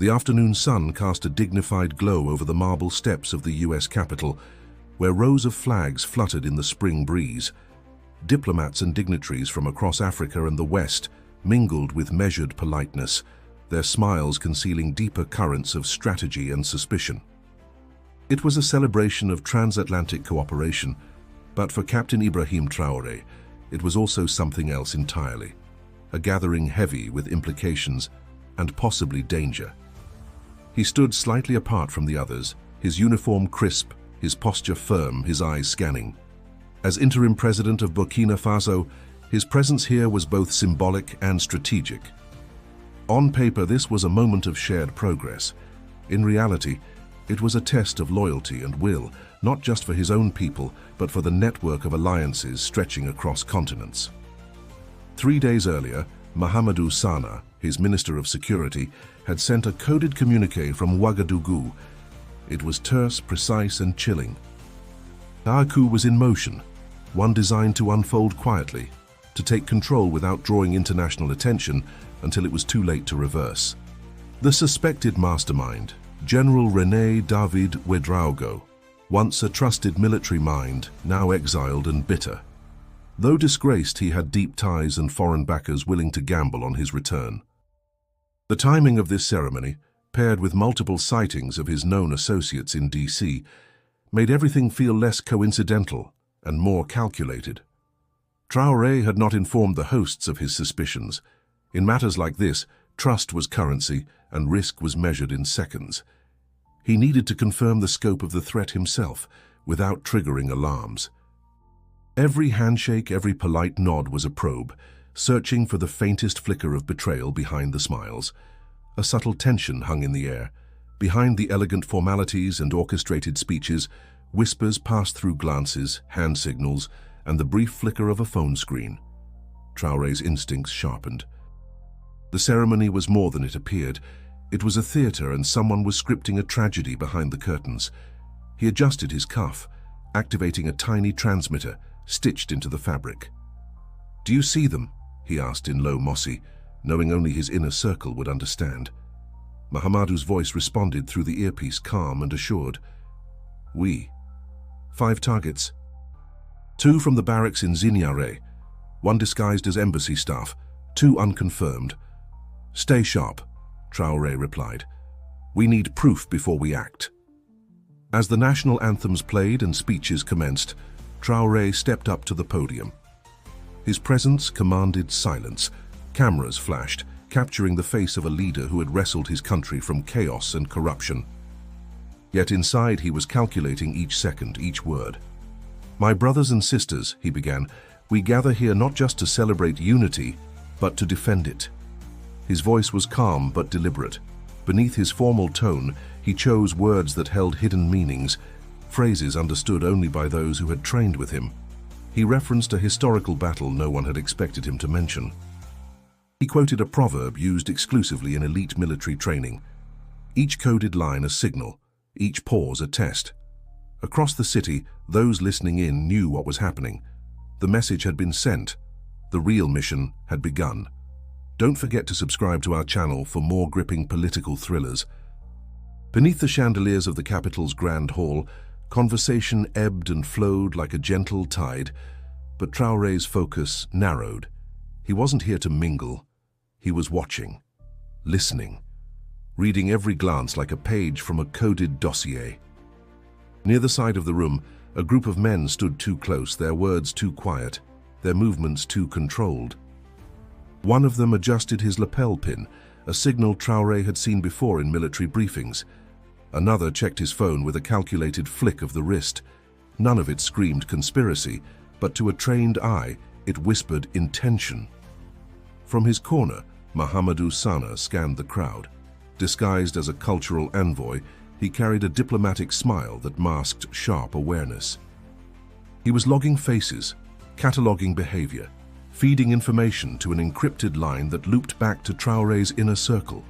The afternoon sun cast a dignified glow over the marble steps of the US Capitol, where rows of flags fluttered in the spring breeze. Diplomats and dignitaries from across Africa and the West mingled with measured politeness, their smiles concealing deeper currents of strategy and suspicion. It was a celebration of transatlantic cooperation, but for Captain Ibrahim Traoré, it was also something else entirely, a gathering heavy with implications and possibly danger. He stood slightly apart from the others, his uniform crisp, his posture firm, his eyes scanning. As interim president of Burkina Faso, his presence here was both symbolic and strategic. On paper, this was a moment of shared progress. In reality, it was a test of loyalty and will, not just for his own people, but for the network of alliances stretching across continents. 3 days earlier, Mahamadou Sana, his Minister of Security, had sent a coded communiqué from Ouagadougou. It was terse, precise, and chilling. Our coup was in motion, one designed to unfold quietly, to take control without drawing international attention until it was too late to reverse. The suspected mastermind, General René David Ouédraogo, once a trusted military mind, now exiled and bitter. Though disgraced, he had deep ties and foreign backers willing to gamble on his return. The timing of this ceremony, paired with multiple sightings of his known associates in DC, made everything feel less coincidental and more calculated. Traoré had not informed the hosts of his suspicions. In matters like this, trust was currency and risk was measured in seconds. He needed to confirm the scope of the threat himself without triggering alarms. Every handshake, every polite nod was a probe, searching for the faintest flicker of betrayal behind the smiles. A subtle tension hung in the air. Behind the elegant formalities and orchestrated speeches, whispers passed through glances, hand signals, and the brief flicker of a phone screen. Traoré's instincts sharpened. The ceremony was more than it appeared. It was a theater, and someone was scripting a tragedy behind the curtains. He adjusted his cuff, activating a tiny transmitter stitched into the fabric. "Do you see them?" he asked in low Mossi, knowing only his inner circle would understand. Mahamadou's voice responded through the earpiece, calm and assured. "Oui. 5 targets. 2 from the barracks in Zignaré, 1 disguised as embassy staff, 2 unconfirmed. Stay sharp," Traoré replied. "We need proof before we act." As the national anthems played and speeches commenced, Traoré stepped up to the podium. His presence commanded silence. Cameras flashed, capturing the face of a leader who had wrestled his country from chaos and corruption. Yet inside he was calculating each second, each word. "My brothers and sisters," he began, "we gather here not just to celebrate unity, but to defend it." His voice was calm but deliberate. Beneath his formal tone, he chose words that held hidden meanings, phrases understood only by those who had trained with him. He referenced a historical battle no one had expected him to mention. He quoted a proverb used exclusively in elite military training. Each coded line a signal, each pause a test. Across the city, those listening in knew what was happening. The message had been sent. The real mission had begun. Don't forget to subscribe to our channel for more gripping political thrillers. Beneath the chandeliers of the capital's grand hall, conversation ebbed and flowed like a gentle tide, but Traoré's focus narrowed. He wasn't here to mingle. He was watching, listening, reading every glance like a page from a coded dossier. Near the side of the room, a group of men stood too close, their words too quiet, their movements too controlled. One of them adjusted his lapel pin, a signal Traoré had seen before in military briefings. Another checked his phone with a calculated flick of the wrist. None of it screamed conspiracy, but to a trained eye, it whispered intention. From his corner, Mahamadou Sana scanned the crowd. Disguised as a cultural envoy, he carried a diplomatic smile that masked sharp awareness. He was logging faces, cataloging behavior, feeding information to an encrypted line that looped back to Traoré's inner circle.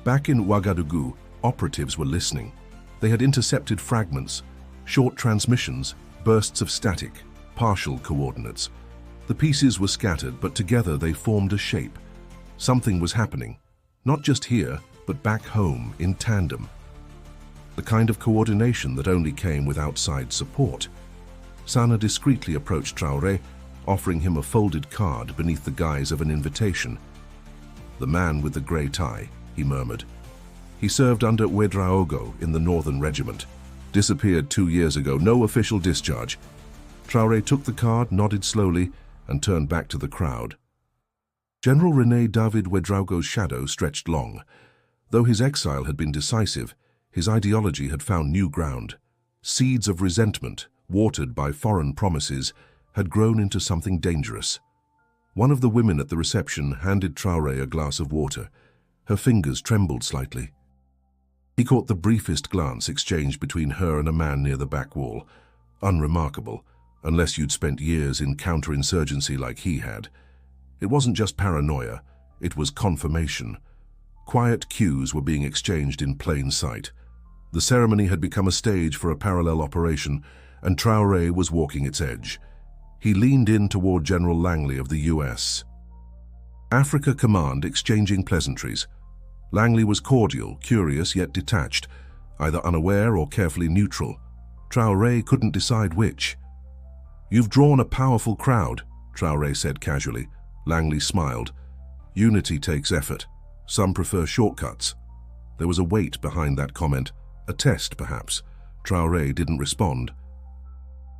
Back in Ouagadougou, operatives were listening. They had intercepted fragments, short transmissions, bursts of static, partial coordinates. The pieces were scattered, but together they formed a shape. Something was happening, not just here, but back home in tandem. The kind of coordination that only came with outside support. Sana discreetly approached Traoré, offering him a folded card beneath the guise of an invitation. "The man with the grey tie," he murmured. "He served under Ouedraogo in the Northern Regiment. Disappeared 2 years ago, no official discharge." Traoré took the card, nodded slowly, and turned back to the crowd. General René David Ouedraogo's shadow stretched long. Though his exile had been decisive, his ideology had found new ground. Seeds of resentment, watered by foreign promises, had grown into something dangerous. One of the women at the reception handed Traoré a glass of water. Her fingers trembled slightly. He caught the briefest glance exchanged between her and a man near the back wall. Unremarkable, unless you'd spent years in counterinsurgency like he had. It wasn't just paranoia, it was confirmation. Quiet cues were being exchanged in plain sight. The ceremony had become a stage for a parallel operation, and Traoré was walking its edge. He leaned in toward General Langley of the US. Africa Command exchanging pleasantries. Langley was cordial, curious yet detached, either unaware or carefully neutral. Traoré couldn't decide which. "You've drawn a powerful crowd," Traoré said casually. Langley smiled. "Unity takes effort. Some prefer shortcuts." There was a weight behind that comment, a test perhaps. Traoré didn't respond.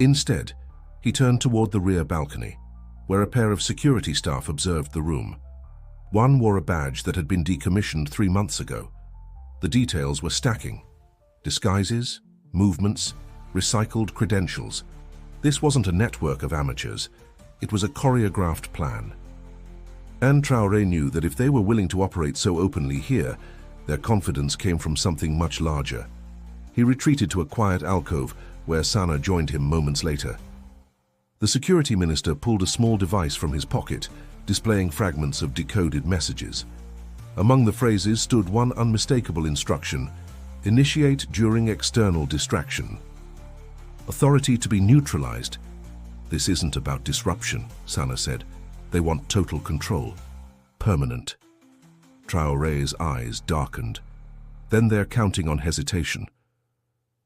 Instead, he turned toward the rear balcony, where a pair of security staff observed the room. One wore a badge that had been decommissioned 3 months ago. The details were stacking. Disguises, movements, recycled credentials. This wasn't a network of amateurs. It was a choreographed plan. And Traoré knew that if they were willing to operate so openly here, their confidence came from something much larger. He retreated to a quiet alcove where Sana joined him moments later. The security minister pulled a small device from his pocket, displaying fragments of decoded messages. Among the phrases stood one unmistakable instruction: initiate during external distraction. Authority to be neutralized. "This isn't about disruption," Sana said. "They want total control. Permanent." Traoré's eyes darkened. Then they're counting on hesitation.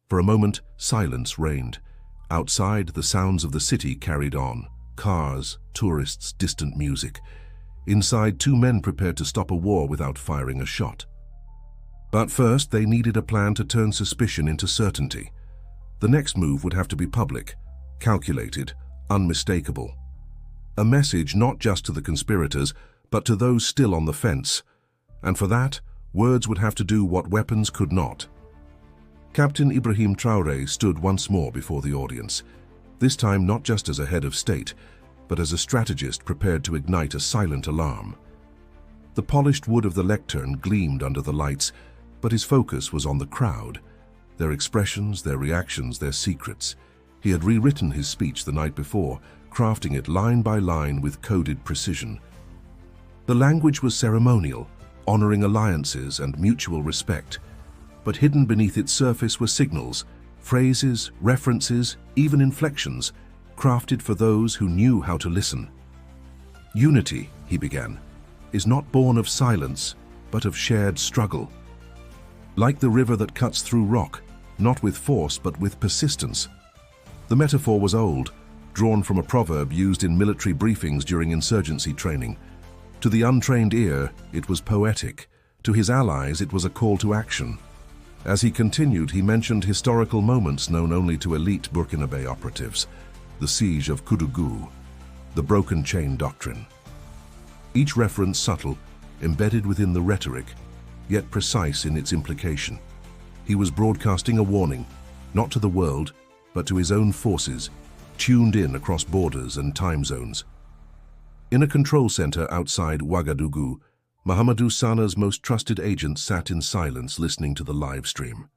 For a moment, silence reigned. Outside, the sounds of the city carried on. Cars, tourists, distant music. Inside, 2 men prepared to stop a war without firing a shot. But first, they needed a plan to turn suspicion into certainty. The next move would have to be public, calculated, unmistakable. A message not just to the conspirators, but to those still on the fence. And for that, words would have to do what weapons could not. Captain Ibrahim Traoré stood once more before the audience, this time not just as a head of state, but as a strategist prepared to ignite a silent alarm. The polished wood of the lectern gleamed under the lights, but his focus was on the crowd, their expressions, their reactions, their secrets. He had rewritten his speech the night before, crafting it line by line with coded precision. The language was ceremonial, honoring alliances and mutual respect. But hidden beneath its surface were signals, phrases, references, even inflections, crafted for those who knew how to listen. "Unity," he began, "is not born of silence, but of shared struggle. Like the river that cuts through rock, not with force but with persistence." The metaphor was old, drawn from a proverb used in military briefings during insurgency training. To the untrained ear, it was poetic. To his allies, it was a call to action. As he continued, he mentioned historical moments known only to elite Burkinabe operatives: the siege of Koudougou, the broken chain doctrine. Each reference subtle, embedded within the rhetoric, yet precise in its implication. He was broadcasting a warning, not to the world, but to his own forces, tuned in across borders and time zones. In a control center outside Ouagadougou, Mahamadou Sana's most trusted agent sat in silence listening to the live stream.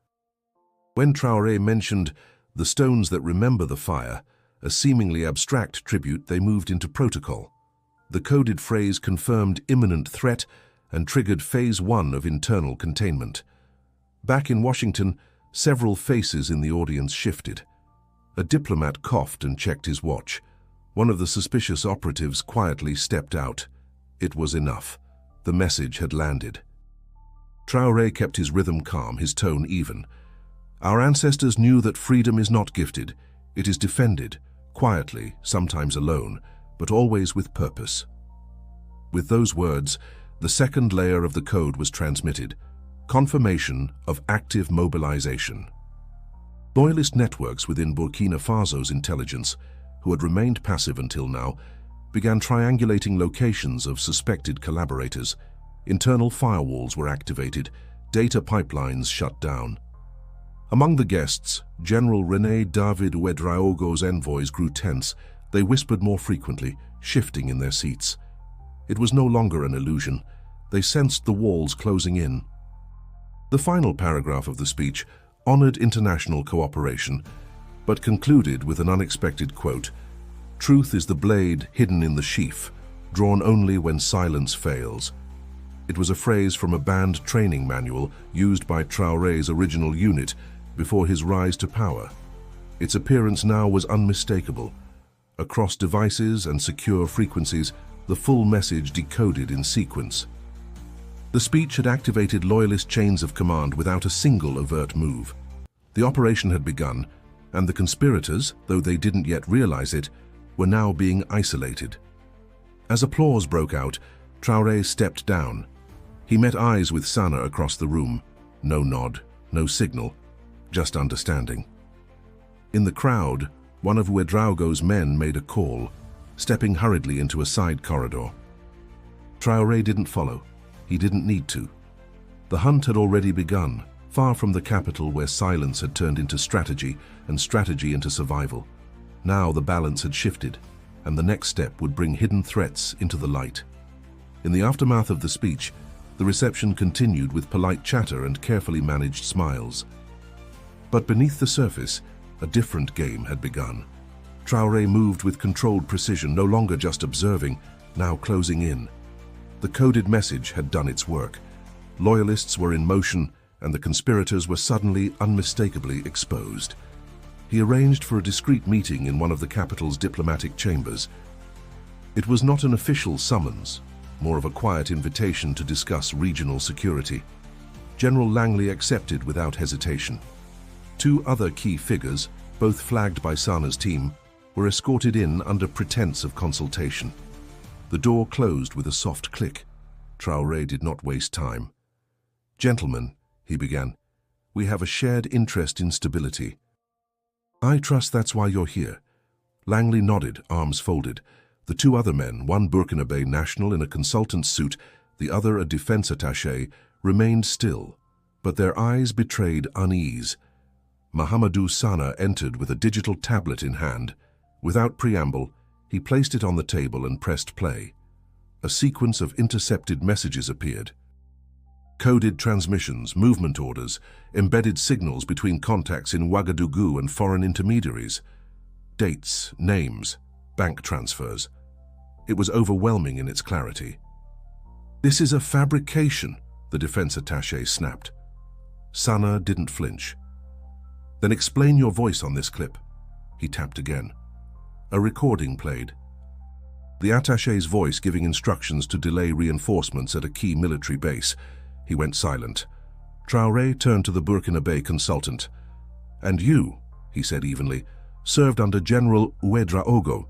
When Traoré mentioned the stones that remember the fire, a seemingly abstract tribute, they moved into protocol. The coded phrase confirmed imminent threat and triggered phase 1 of internal containment. Back in Washington, several faces in the audience shifted. A diplomat coughed and checked his watch. One of the suspicious operatives quietly stepped out. It was enough. The message had landed. Traoré kept his rhythm calm, his tone even. Our ancestors knew that freedom is not gifted. It is defended, quietly, sometimes alone, but always with purpose. With those words, the second layer of the code was transmitted, confirmation of active mobilization. Loyalist networks within Burkina Faso's intelligence, who had remained passive until now, began triangulating locations of suspected collaborators. Internal firewalls were activated, data pipelines shut down. Among the guests, General René David Ouédraogo's envoys grew tense. They whispered more frequently, shifting in their seats. It was no longer an illusion. They sensed the walls closing in. The final paragraph of the speech honored international cooperation, but concluded with an unexpected quote: "Truth is the blade hidden in the sheath, drawn only when silence fails." It was a phrase from a band training manual used by Traoré's original unit before his rise to power. Its appearance now was unmistakable. Across devices and secure frequencies, the full message decoded in sequence. The speech had activated loyalist chains of command without a single overt move. The operation had begun, and the conspirators, though they didn't yet realize it, were now being isolated. As applause broke out, Traoré stepped down. He met eyes with Sana across the room. No nod, no signal, just understanding. In the crowd, one of Ouédraogo's men made a call, stepping hurriedly into a side corridor. Traoré didn't follow. He didn't need to. The hunt had already begun, far from the capital where silence had turned into strategy and strategy into survival. Now the balance had shifted, and the next step would bring hidden threats into the light. In the aftermath of the speech, the reception continued with polite chatter and carefully managed smiles. But beneath the surface, a different game had begun. Traoré moved with controlled precision, no longer just observing, now closing in. The coded message had done its work. Loyalists were in motion, and the conspirators were suddenly, unmistakably exposed. He arranged for a discreet meeting in one of the capital's diplomatic chambers. It was not an official summons, more of a quiet invitation to discuss regional security. General Langley accepted without hesitation. Two other key figures, both flagged by Sana's team, were escorted in under pretense of consultation. The door closed with a soft click. Traoré did not waste time. "Gentlemen," he began, "we have a shared interest in stability. I trust that's why you're here." Langley nodded, arms folded. The two other men, one Burkinabe national in a consultant's suit, the other a defense attaché, remained still, but their eyes betrayed unease. Mahamadou Sana entered with a digital tablet in hand. Without preamble, he placed it on the table and pressed play. A sequence of intercepted messages appeared. Coded transmissions, movement orders, embedded signals between contacts in Ouagadougou and foreign intermediaries. Dates, names, bank transfers. It was overwhelming in its clarity. "This is a fabrication," the defense attaché snapped. Sana didn't flinch. "Then explain your voice on this clip." He tapped again. A recording played. The attaché's voice giving instructions to delay reinforcements at a key military base. He went silent. Traoré turned to the Burkinabe consultant. "And you," he said evenly, "served under General Ouédraogo.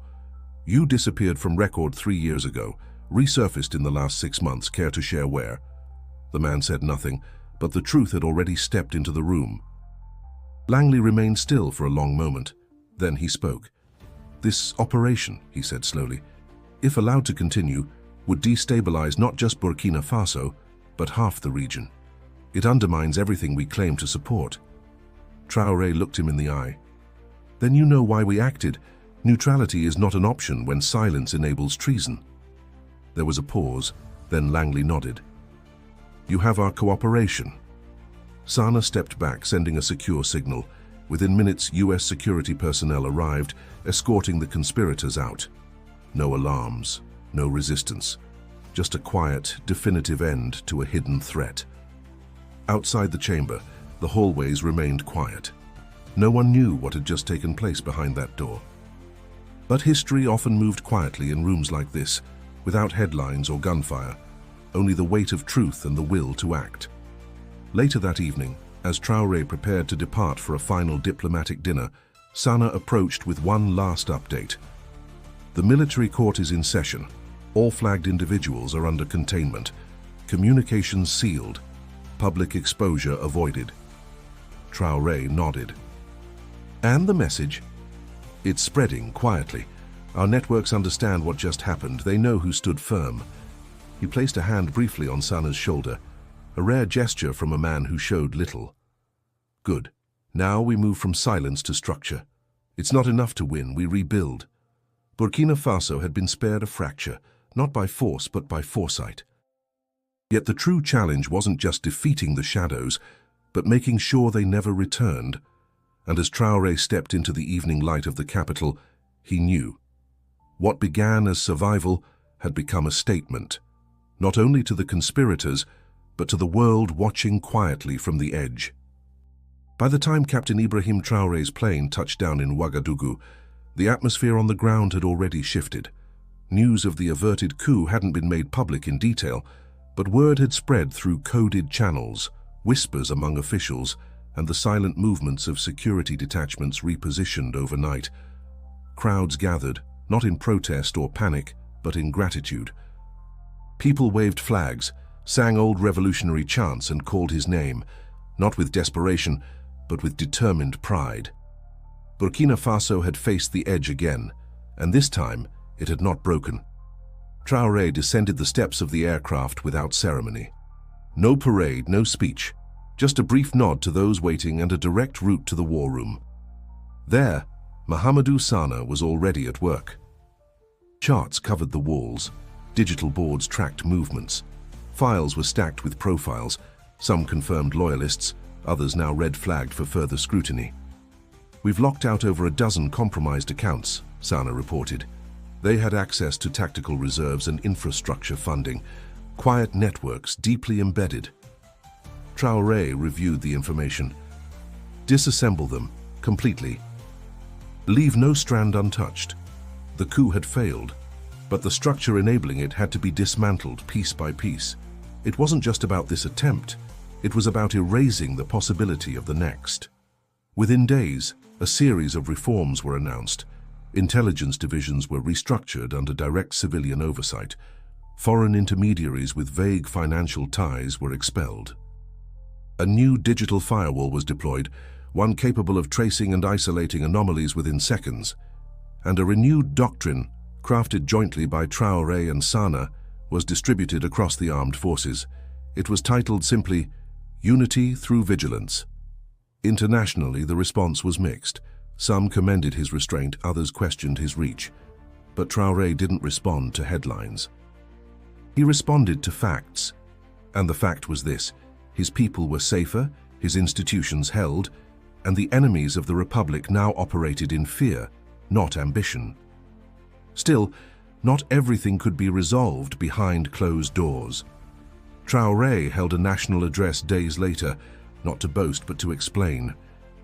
You disappeared from record 3 years ago, resurfaced in the last 6 months. Care to share where?" The man said nothing, but the truth had already stepped into the room. Langley remained still for a long moment. Then he spoke. "This operation," he said slowly, "if allowed to continue, would destabilize not just Burkina Faso, but half the region. It undermines everything we claim to support." Traoré looked him in the eye. "Then you know why we acted. Neutrality is not an option when silence enables treason." There was a pause, then Langley nodded. "You have our cooperation." Sana stepped back, sending a secure signal. Within minutes, US security personnel arrived, escorting the conspirators out. No alarms, no resistance. Just a quiet, definitive end to a hidden threat. Outside the chamber, the hallways remained quiet. No one knew what had just taken place behind that door. But history often moved quietly in rooms like this, without headlines or gunfire, only the weight of truth and the will to act. Later that evening, as Traoré prepared to depart for a final diplomatic dinner, Sana approached with one last update. The military court is in session. All flagged individuals are under containment. Communications sealed. Public exposure avoided. Traoré nodded. And the message? It's spreading quietly. Our networks understand what just happened. They know who stood firm. He placed a hand briefly on Sana's shoulder, a rare gesture from a man who showed little. Good. Now we move from silence to structure. It's not enough to win, we rebuild. Burkina Faso had been spared a fracture, not by force but by foresight. Yet the true challenge wasn't just defeating the shadows, but making sure they never returned. And as Traoré stepped into the evening light of the capital, he knew. What began as survival had become a statement, not only to the conspirators, but to the world watching quietly from the edge. By the time Captain Ibrahim Traoré's plane touched down in Ouagadougou, the atmosphere on the ground had already shifted. News of the averted coup hadn't been made public in detail, but word had spread through coded channels, whispers among officials, and the silent movements of security detachments repositioned overnight. Crowds gathered, not in protest or panic, but in gratitude. People waved flags, sang old revolutionary chants and called his name, not with desperation, but with determined pride. Burkina Faso had faced the edge again, and this time it had not broken. Traoré descended the steps of the aircraft without ceremony. No parade, no speech, just a brief nod to those waiting and a direct route to the war room. There, Mahamadou Sana was already at work. Charts covered the walls, digital boards tracked movements, files were stacked with profiles, some confirmed loyalists, others now red-flagged for further scrutiny. We've locked out over a dozen compromised accounts, Sana reported. They had access to tactical reserves and infrastructure funding, quiet networks deeply embedded. Traoré reviewed the information. Disassemble them, completely. Leave no strand untouched. The coup had failed, but the structure enabling it had to be dismantled piece by piece. It wasn't just about this attempt, it was about erasing the possibility of the next. Within days, a series of reforms were announced. Intelligence divisions were restructured under direct civilian oversight. Foreign intermediaries with vague financial ties were expelled. A new digital firewall was deployed, one capable of tracing and isolating anomalies within seconds. And a renewed doctrine, crafted jointly by Traoré and Sana, was distributed across the armed forces. It was titled simply, Unity Through Vigilance. Internationally, the response was mixed. Some commended his restraint, others questioned his reach. But Traoré didn't respond to headlines. He responded to facts. And the fact was this: his people were safer, his institutions held, and the enemies of the Republic now operated in fear, not ambition. Still, not everything could be resolved behind closed doors. Traoré held a national address days later, not to boast but to explain.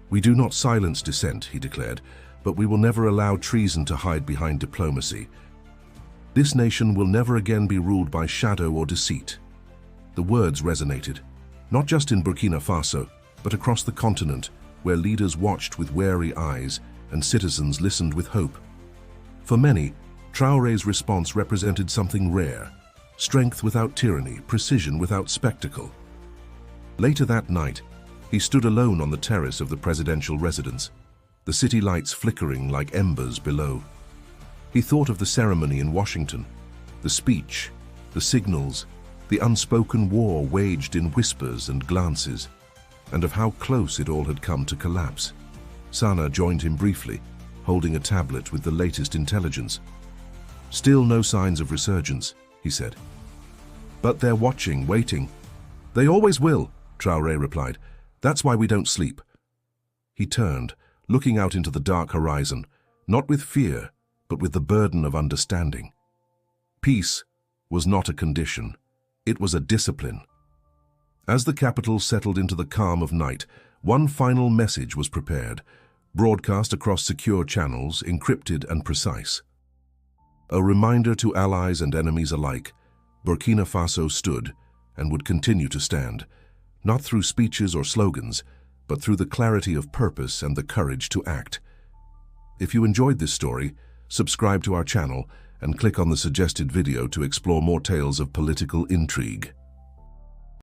We do not silence dissent, he declared, but we will never allow treason to hide behind diplomacy. This nation will never again be ruled by shadow or deceit. The words resonated, not just in Burkina Faso, but across the continent, where leaders watched with wary eyes and citizens listened with hope. For many, Traoré's response represented something rare: strength without tyranny, precision without spectacle. Later that night, he stood alone on the terrace of the presidential residence, the city lights flickering like embers below. He thought of the ceremony in Washington, the speech, the signals, the unspoken war waged in whispers and glances, and of how close it all had come to collapse. Sana joined him briefly, holding a tablet with the latest intelligence. Still no signs of resurgence, he said. But they're watching, waiting. They always will, Traoré replied. That's why we don't sleep. He turned, looking out into the dark horizon, not with fear, but with the burden of understanding. Peace was not a condition. It was a discipline. As the capital settled into the calm of night, one final message was prepared, broadcast across secure channels, encrypted and precise. A reminder to allies and enemies alike: Burkina Faso stood, and would continue to stand, not through speeches or slogans, but through the clarity of purpose and the courage to act. If you enjoyed this story, subscribe to our channel and click on the suggested video to explore more tales of political intrigue.